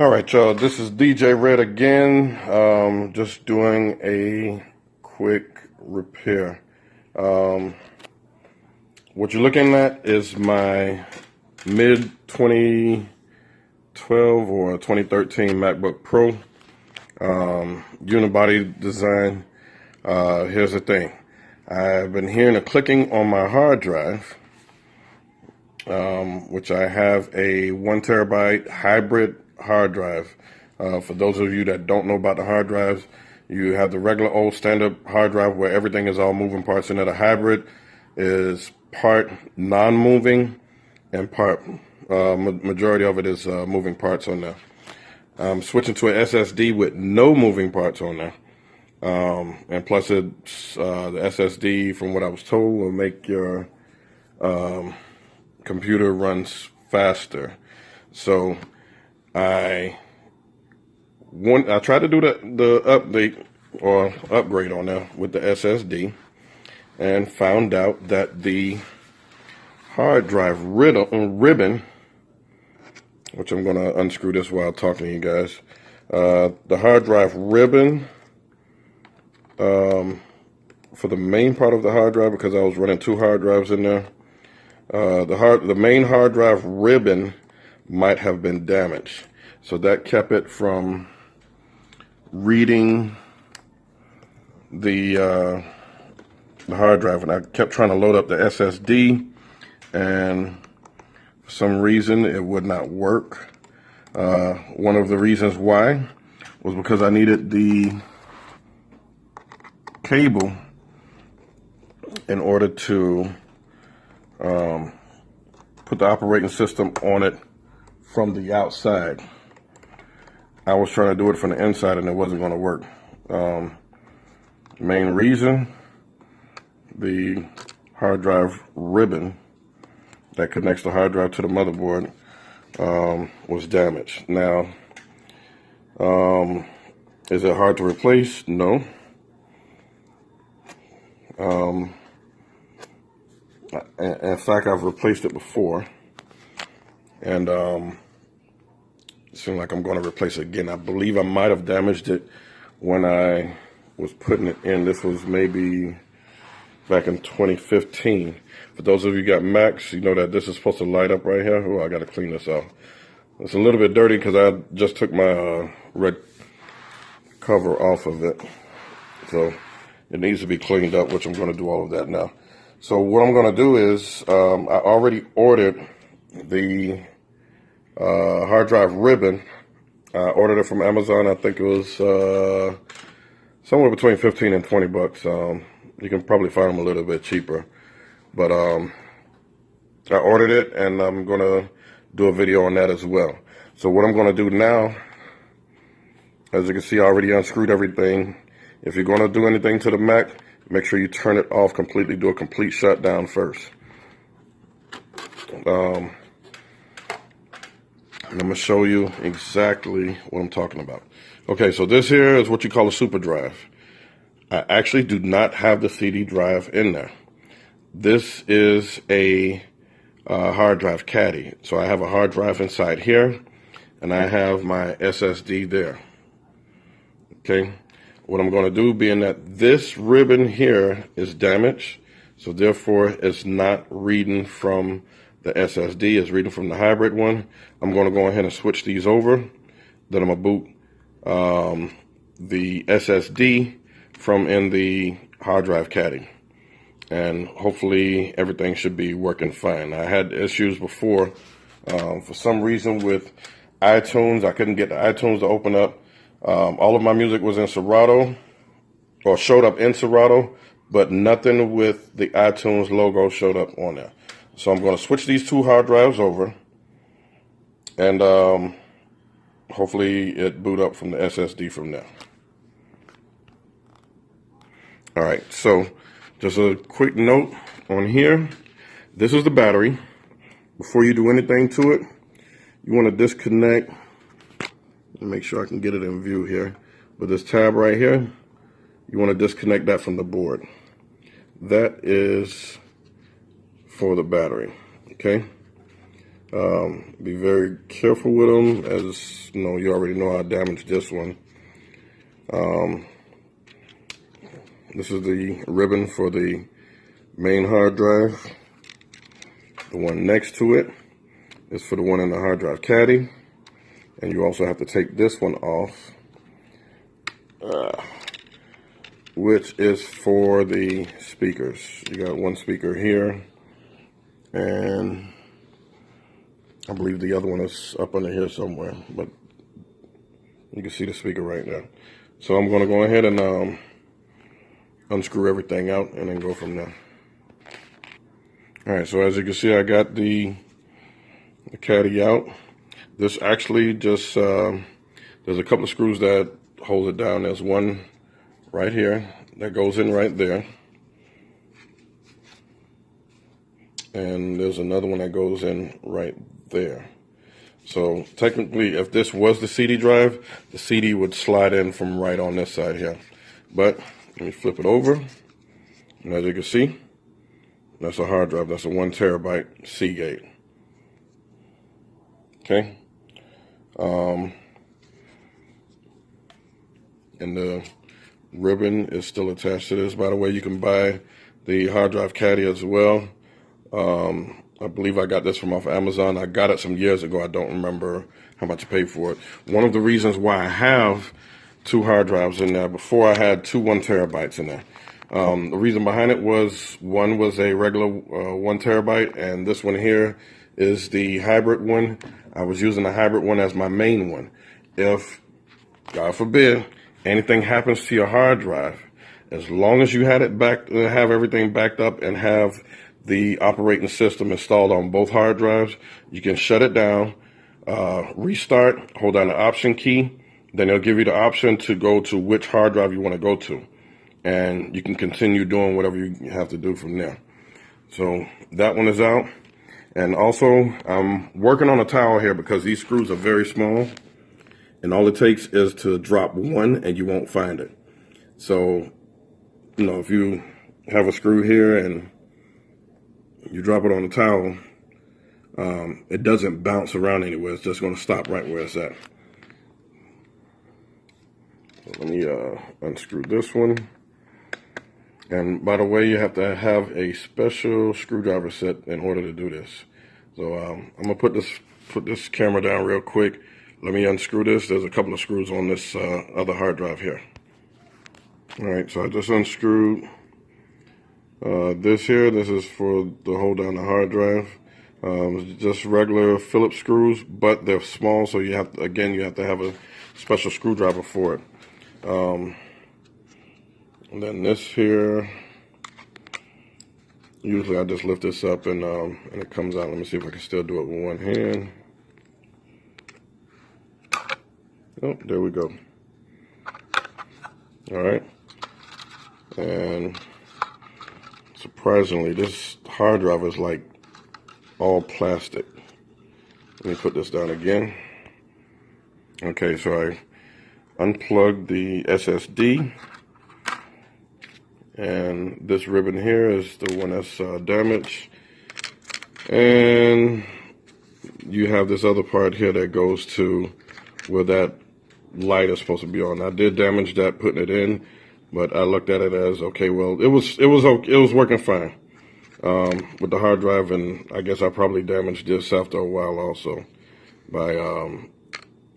All right, y'all, this is DJ Red again. Just doing a quick repair. What you're looking at is my mid 2012 or 2013 MacBook Pro unibody design. Here's the thing. I've been hearing a clicking on my hard drive, which I have a 1 terabyte hybrid hard drive. For those of you that don't know about the hard drives, you have the regular old standard hard drive where everything is all moving parts, and then a hybrid is part non-moving and part majority of it is moving parts on there. I'm switching to an SSD with no moving parts on there, and plus it's the SSD, from what I was told, will make your computer runs faster. So I tried to do the update or upgrade on there with the SSD, and found out that the hard drive ribbon, which I'm going to unscrew this while talking to you guys, the hard drive ribbon for the main part of the hard drive, because I was running 2 hard drives in there, the main hard drive ribbon might have been damaged, so that kept it from reading the hard drive. And I kept trying to load up the SSD, and for some reason it would not work. One of the reasons why was because I needed the cable in order to put the operating system on it from the outside. I was trying to do it from the inside and it wasn't going to work. Main reason, the hard drive ribbon that connects the hard drive to the motherboard was damaged. Now, is it hard to replace? No. In fact, I've replaced it before, and it seems like I'm going to replace it again. I believe I might have damaged it when I was putting it in. This was maybe back in 2015. For those of you who got Macs, you know that this is supposed to light up right here. Oh, I got to clean this off. It's a little bit dirty because I just took my red cover off of it, so it needs to be cleaned up, which I'm going to do all of that now. So what I'm going to do is, I already ordered the hard drive ribbon. I ordered it from Amazon. I think it was somewhere between 15 and 20 bucks. You can probably find them a little bit cheaper. But I ordered it, and I'm going to do a video on that as well. So what I'm going to do now, as you can see, I already unscrewed everything. If you're going to do anything to the Mac, make sure you turn it off completely. Do a complete shutdown first. And I'm going to show you exactly what I'm talking about. Okay, so this here is what you call a super drive. I actually do not have the CD drive in there. This is a hard drive caddy. So I have a hard drive inside here, and I have my SSD there. Okay. What I'm going to do, being that this ribbon here is damaged, so therefore it's not reading from the SSD, it's reading from the hybrid one, I'm going to go ahead and switch these over. Then I'm going to boot the SSD from in the hard drive caddy, and hopefully everything should be working fine. I had issues before, for some reason with iTunes. I couldn't get the iTunes to open up. All of my music was in Serato, or showed up in Serato, but nothing with the iTunes logo showed up on there. So I'm going to switch these 2 hard drives over, and hopefully it boot up from the SSD from there. All right, so just a quick note on here. This is the battery. Before you do anything to it, you want to disconnect. Make sure I can get it in view here. But this tab right here, you want to disconnect that from the board. That is for the battery, okay? Be very careful with them, as you know, you already know I damaged this one. This is the ribbon for the main hard drive. The one next to it is for the one in the hard drive caddy. And you also have to take this one off, which is for the speakers. You got one speaker here, and I believe the other one is up under here somewhere, but you can see the speaker right there. So I'm going to go ahead and unscrew everything out and then go from there. All right, so as you can see, I got the caddy out. This actually just, there's a couple of screws that hold it down. There's one right here that goes in right there. And there's another one that goes in right there. So technically, if this was the CD drive, the CD would slide in from right on this side here. But let me flip it over. And as you can see, that's a hard drive. That's a 1 terabyte Seagate. Okay. And the ribbon is still attached to this. By the way, you can buy the hard drive caddy as well. I believe I got this from off Amazon. I got it some years ago. I don't remember how much I paid for it. One of the reasons why I have 2 hard drives in there, before I had 2 1 terabytes in there. The reason behind it was, one was a regular 1 terabyte, and this one here is the hybrid one. I was using the hybrid one as my main one. If, God forbid, anything happens to your hard drive, as long as you had it have everything backed up and have the operating system installed on both hard drives, you can shut it down, restart, hold down the option key, then it'll give you the option to go to which hard drive you want to go to. And you can continue doing whatever you have to do from there. So that one is out. And also, I'm working on a towel here because these screws are very small. And all it takes is to drop one and you won't find it. So, you know, if you have a screw here and you drop it on the towel, it doesn't bounce around anywhere. It's just going to stop right where it's at. So let me unscrew this one. And by the way, you have to have a special screwdriver set in order to do this. So I'm gonna put this camera down real quick. Let me unscrew this. There's a couple of screws on this other hard drive here. All right, so I just unscrewed this here. This is for the hold down the hard drive. Just regular Phillips screws, but they're small, so you have to have a special screwdriver for it. And then this here, usually I just lift this up and it comes out. Let me see if I can still do it with one hand. Oh, there we go. All right. And surprisingly, this hard drive is like all plastic. Let me put this down again. Okay, so I unplugged the SSD. And this ribbon here is the one that's damaged. And you have this other part here that goes to where that light is supposed to be on. I did damage that putting it in, but I looked at it as, okay, well, it was working fine with the hard drive, and I guess I probably damaged this after a while also by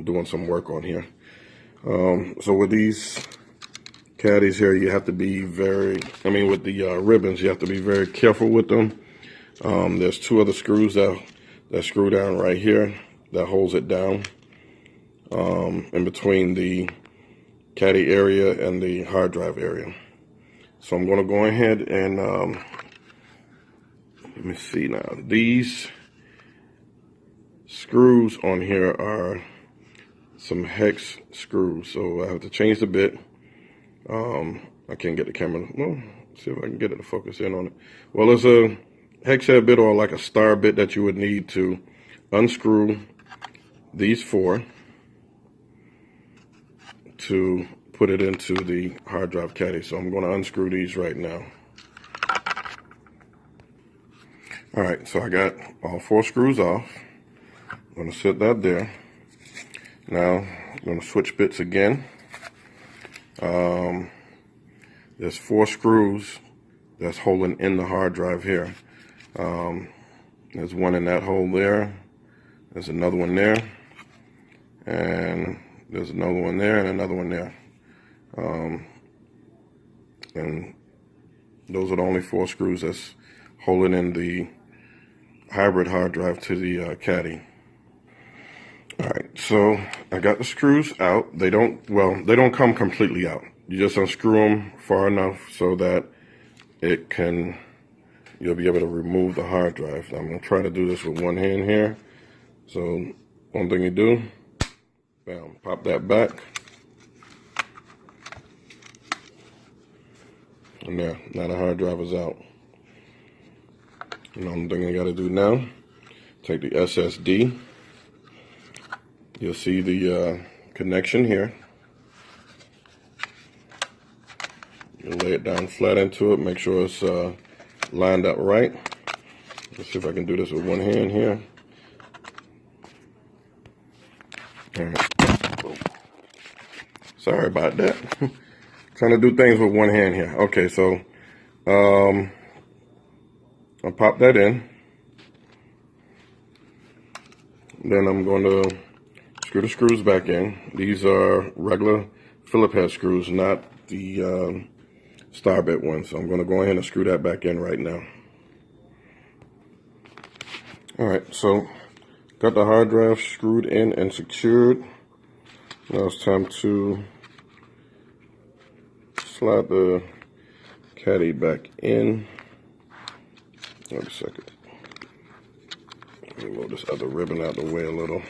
doing some work on here. So with these caddies here, you have to be with the ribbons, you have to be very careful with them. There's 2 other screws that screw down right here that holds it down in between the caddy area and the hard drive area. So I'm going to go ahead and let me see now. These screws on here are some hex screws, so I have to change the bit. I can't get the camera. Well, see if I can get it to focus in on it. Well, it's a hex head bit, or like a star bit, that you would need to unscrew these 4 to put it into the hard drive caddy. So I'm going to unscrew these right now. All right, so I got all 4 screws off. going to set that there. Now, I'm going to switch bits again. There's 4 screws that's holding in the hard drive here. There's one in that hole there. There's another one there. And there's another one there and another one there. And those are the only 4 screws that's holding in the hybrid hard drive to the caddy. Alright, so I got the screws out. They don't come completely out. You just unscrew them far enough so that you'll be able to remove the hard drive. I'm going to try to do this with one hand here. So one thing you do, bam, pop that back. And there, now the hard drive is out. And the only thing you got to do now, take the SSD. You'll see the connection here. You lay it down flat into it, make sure it's lined up right. Let's see if I can do this with one hand here. All right. Sorry about that. Trying to do things with one hand here. Okay, so I'll pop that in. Then I'm going to screw the screws back in. These are regular Phillips head screws, not the star bit ones. So I'm going to go ahead and screw that back in right now. Alright, so got the hard drive screwed in and secured. Now it's time to slide the caddy back in. Wait a second. Let me move this other ribbon out of the way a little.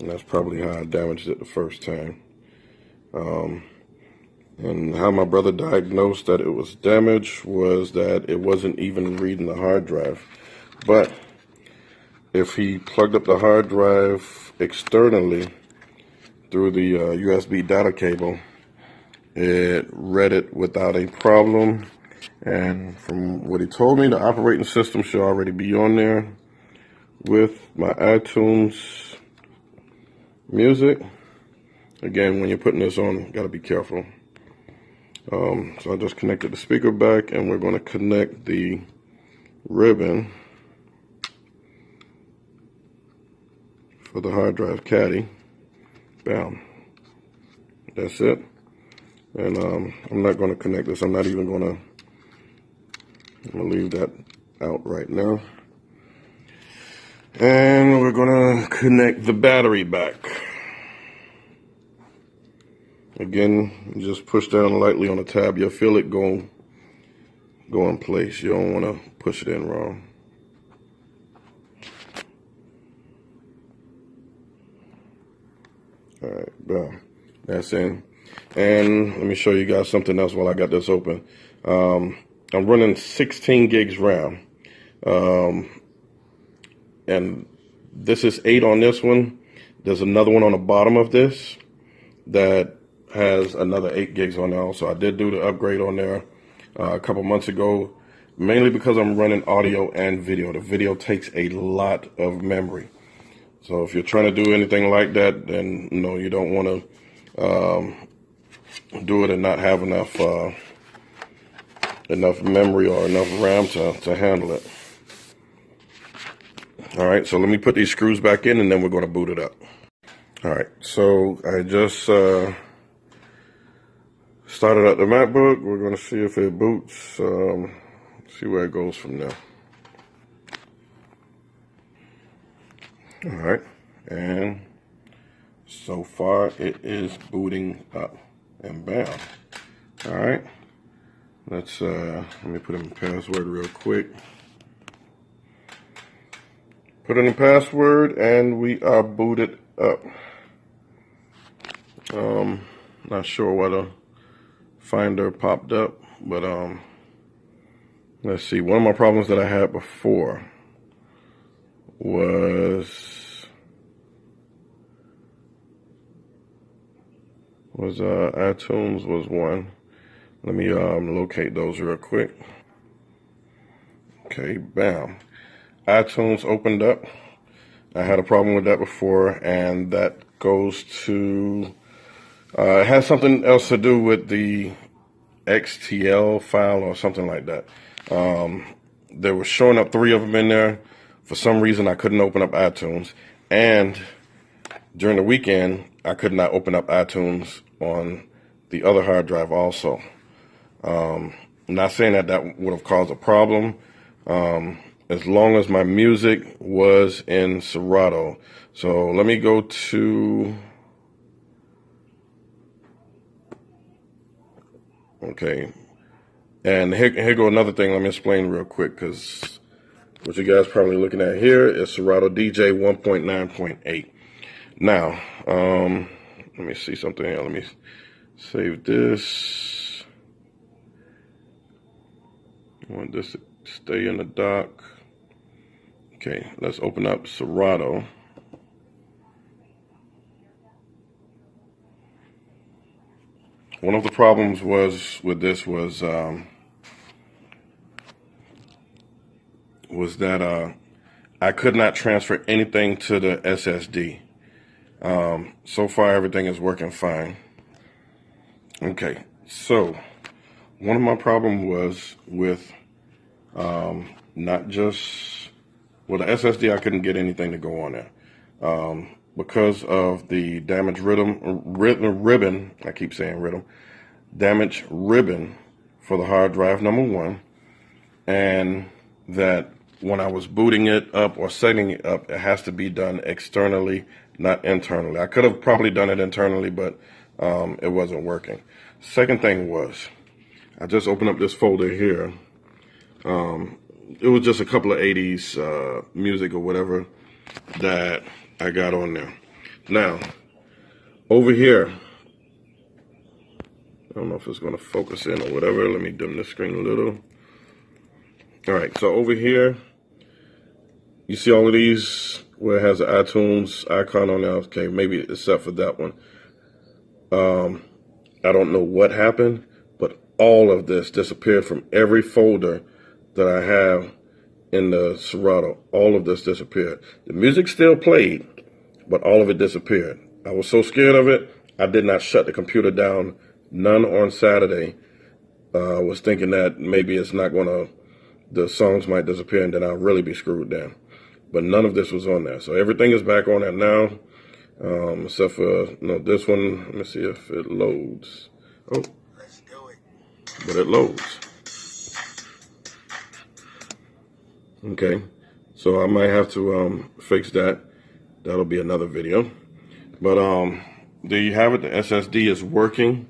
And that's probably how I damaged it the first time. And how my brother diagnosed that it was damaged was that it wasn't even reading the hard drive. But if he plugged up the hard drive externally through the USB data cable, it read it without a problem. And from what he told me, the operating system should already be on there with my iTunes music. Again, when you're putting this on, you gotta be careful. So I just connected the speaker back, and we're going to connect the ribbon for the hard drive caddy. Bam. That's it. And I'm not going to connect this. I'm going to leave that out right now. And we're going to connect the battery back. Again, just push down lightly on the tab. You'll feel it go in place. You don't want to push it in wrong. All right, boom. That's in. And let me show you guys something else while I got this open. I'm running 16 gigs RAM. And this is 8 on this one. There's another one on the bottom of this that has another 8 gigs on there. So I did do the upgrade on there a couple months ago, mainly because I'm running audio and video. The video takes a lot of memory. So if you're trying to do anything like that, then you don't want to do it and not have enough memory or enough RAM to handle it. All right, so let me put these screws back in, and then we're going to boot it up. All right, so I just started up the MacBook. We're going to see if it boots, see where it goes from there. All right, and so far it is booting up, and bam. All right, let me put in the password real quick. Put in the password, and we are booted up. Not sure why the Finder popped up, but let's see. One of my problems that I had before was iTunes was one. Let me locate those real quick. Okay, bam. iTunes opened up. I had a problem with that before, and that goes to, it has something else to do with the XTL file or something like that. There was showing up 3 of them in there. For some reason, I couldn't open up iTunes. And during the weekend, I could not open up iTunes on the other hard drive also. I'm not saying that that would have caused a problem. As long as my music was in Serato. So let me go to, okay. And here go another thing. Let me explain real quick, because what you guys probably looking at here is Serato DJ 1.9.8. Now, let me see something here. Let me save this. I want this to stay in the dock. Okay, let's open up Serato. One of the problems with this was that I could not transfer anything to the SSD. So far, everything is working fine. Okay, so one of my problems was with not just, well, the SSD, I couldn't get anything to go on there. Because of the damaged ribbon, I keep saying rhythm, damaged ribbon for the hard drive, number one, and that when I was booting it up or setting it up, it has to be done externally, not internally. I could have probably done it internally, but it wasn't working. Second thing was, I just opened up this folder here. It was just a couple of 80s music or whatever that I got on there. Now, over here, I don't know if it's going to focus in or whatever. Let me dim the screen a little. All right, so over here, you see all of these where it has the iTunes icon on there. Okay, maybe except for that one. I don't know what happened, but all of this disappeared from every folder that I have in the Serato. All of this disappeared. The music still played, but all of it disappeared. I was so scared of it, I did not shut the computer down, none on Saturday. I was thinking that maybe it's not gonna, the songs might disappear and then I'll really be screwed down. But none of this was on there. So everything is back on there now, except for, this one. Let me see if it loads. Oh, let's do it. But it loads. Okay, so I might have to fix that. That'll be another video. But there you have it. The SSD is working,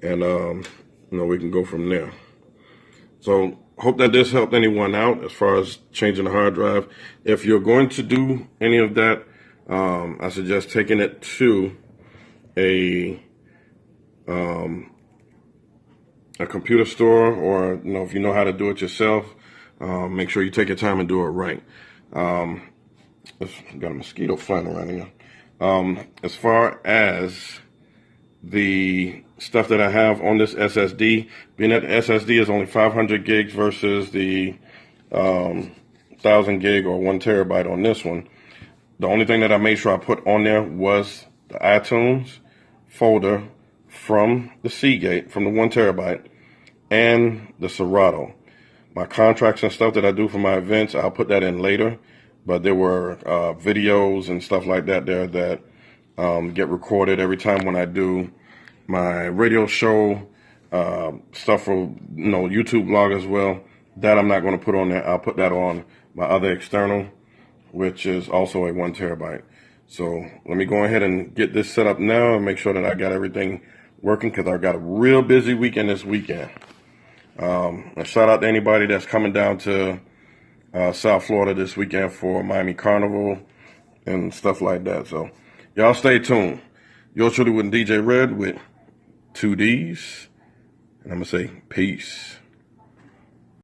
and we can go from there. So hope that this helped anyone out as far as changing the hard drive. If you're going to do any of that, I suggest taking it to a computer store, or if you know how to do it yourself. Make sure you take your time and do it right. Got a mosquito flying around here. As far as the stuff that I have on this SSD, being that the SSD is only 500 gigs versus the 1,000 gig or 1 terabyte on this one, the only thing that I made sure I put on there was the iTunes folder from the Seagate, from the 1 terabyte, and the Serato. My contracts and stuff that I do for my events, I'll put that in later. But there were videos and stuff like that there that get recorded every time when I do my radio show, stuff for YouTube blog as well. That I'm not going to put on there. I'll put that on my other external, which is also a 1 terabyte. So let me go ahead and get this set up now and make sure that I got everything working, because I've got a real busy weekend this weekend. A shout out to anybody that's coming down to South Florida this weekend for Miami Carnival and stuff like that. So y'all stay tuned. Yours truly with DJ Red with 2 Ds. And I'm going to say peace.